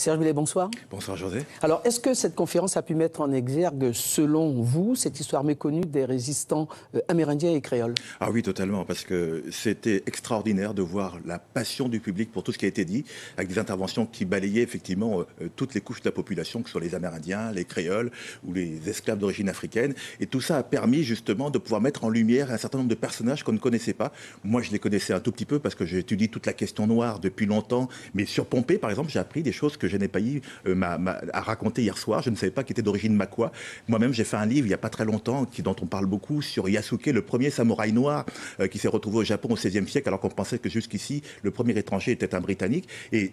Serge Billet, bonsoir. Bonsoir José. Alors, est-ce que cette conférence a pu mettre en exergue, selon vous, cette histoire méconnue des résistants amérindiens et créoles? Ah oui, totalement, parce que c'était extraordinaire de voir la passion du public pour tout ce qui a été dit, avec des interventions qui balayaient effectivement toutes les couches de la population, que ce soit les Amérindiens, les créoles ou les esclaves d'origine africaine. Et tout ça a permis justement de pouvoir mettre en lumière un certain nombre de personnages qu'on ne connaissait pas. Moi, je les connaissais un tout petit peu parce que j'étudie toute la question noire depuis longtemps. Mais sur Pompée, par exemple, j'ai appris des choses que je n'ai pas eu à raconter hier soir. Je ne savais pas qu'il était d'origine Makwa. Moi-même, j'ai fait un livre il n'y a pas très longtemps dont on parle beaucoup sur Yasuke, le premier samouraï noir qui s'est retrouvé au Japon au XVIe siècle, alors qu'on pensait que jusqu'ici, le premier étranger était un Britannique. Et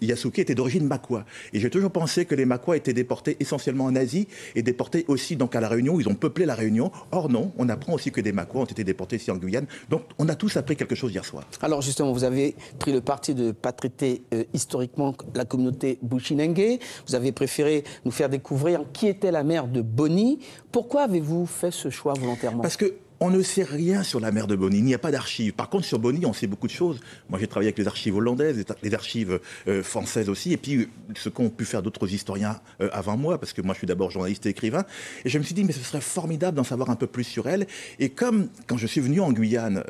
Yasuke était d'origine Makwa. Et j'ai toujours pensé que les Makwa étaient déportés essentiellement en Asie et déportés aussi donc à La Réunion. Ils ont peuplé La Réunion. Or non, on apprend aussi que des Makwa ont été déportés ici en Guyane. Donc on a tous appris quelque chose hier soir. Alors justement, vous avez pris le parti de ne pas traiter historiquement la communauté Bushinengue. Vous avez préféré nous faire découvrir qui était la mère de Boni. Pourquoi avez-vous fait ce choix volontairement? Parce que on ne sait rien sur la mère de Boni, il n'y a pas d'archives. Par contre, sur Boni, on sait beaucoup de choses. Moi, j'ai travaillé avec les archives hollandaises, les archives françaises aussi, et puis ce qu'ont pu faire d'autres historiens avant moi, parce que moi, je suis d'abord journaliste et écrivain. Et je me suis dit, mais ce serait formidable d'en savoir un peu plus sur elle. Et comme, quand je suis venu en Guyane,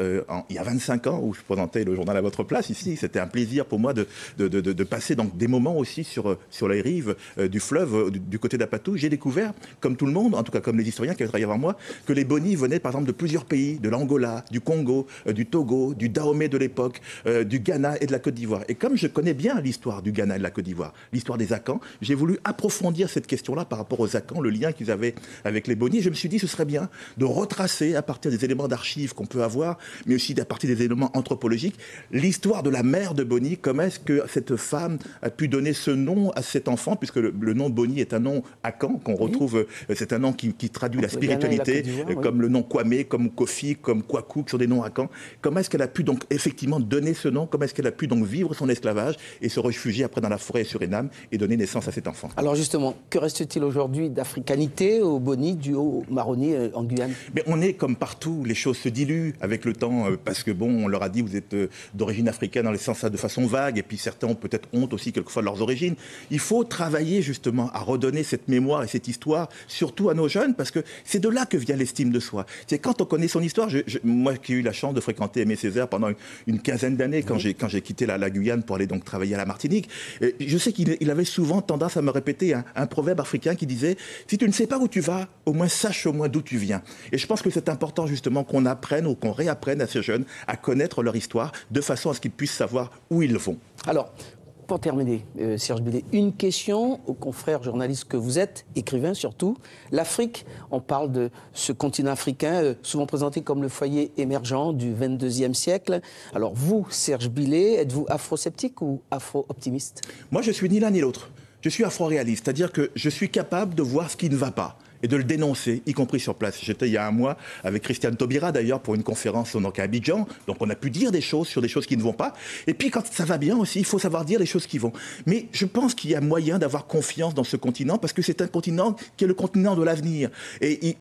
il y a 25 ans, où je présentais le journal à votre place ici, c'était un plaisir pour moi de passer donc, des moments aussi sur les rives du fleuve, du côté d'Apatou. J'ai découvert, comme tout le monde, en tout cas comme les historiens qui avaient travaillé avant moi, que les Boni venaient, par exemple, de plusieurs pays, de l'Angola, du Congo, du Togo, du Dahomey de l'époque, du Ghana et de la Côte d'Ivoire. Et comme je connais bien l'histoire du Ghana et de la Côte d'Ivoire, l'histoire des Akans, j'ai voulu approfondir cette question-là par rapport aux Akans, le lien qu'ils avaient avec les Boni. Et je me suis dit, ce serait bien de retracer, à partir des éléments d'archives qu'on peut avoir, mais aussi à partir des éléments anthropologiques, l'histoire de la mère de Boni. Comment est-ce que cette femme a pu donner ce nom à cet enfant, puisque le nom Boni est un nom Akan qu'on retrouve, c'est un nom qui traduit la spiritualité, comme le nom Kwame, comme Kofi, comme Kwaku, qui sont des noms Akans. Comment est-ce qu'elle a pu donc effectivement donner ce nom? Comment est-ce qu'elle a pu donc vivre son esclavage et se réfugier après dans la forêt Suriname et donner naissance à cet enfant? Alors justement, que reste-t-il aujourd'hui d'africanité au Boni, du Haut-Maroni en Guyane? Mais on est comme partout, les choses se diluent avec le temps, parce que bon, on leur a dit vous êtes d'origine africaine dans le sens de façon vague, et puis certains ont peut-être honte aussi quelquefois de leurs origines. Il faut travailler justement à redonner cette mémoire et cette histoire, surtout à nos jeunes, parce que c'est de là que vient l'estime de soi. C'est quand on connaît son histoire. Moi qui ai eu la chance de fréquenter Aimé Césaire pendant une quinzaine d'années, quand j'ai quitté la Guyane pour aller donc travailler à la Martinique, je sais qu'il avait souvent tendance à me répéter un proverbe africain qui disait « Si tu ne sais pas où tu vas, au moins sache au moins d'où tu viens ». Et je pense que c'est important justement qu'on apprenne ou qu'on réapprenne à ces jeunes à connaître leur histoire de façon à ce qu'ils puissent savoir où ils vont. Alors, pour terminer, Serge Billet, une question aux confrères journalistes que vous êtes, écrivains surtout. L'Afrique, on parle de ce continent africain, souvent présenté comme le foyer émergent du 22e siècle. Alors vous, Serge Billet, êtes-vous afro-sceptique ou afro-optimiste? Moi, je suis ni l'un ni l'autre. Je suis afro-réaliste, c'est-à-dire que je suis capable de voir ce qui ne va pas et de le dénoncer, y compris sur place. J'étais il y a un mois avec Christiane Taubira, d'ailleurs, pour une conférence donc, à Abidjan. Donc on a pu dire des choses sur des choses qui ne vont pas. Et puis quand ça va bien aussi, il faut savoir dire les choses qui vont. Mais je pense qu'il y a moyen d'avoir confiance dans ce continent, parce que c'est un continent qui est le continent de l'avenir. Et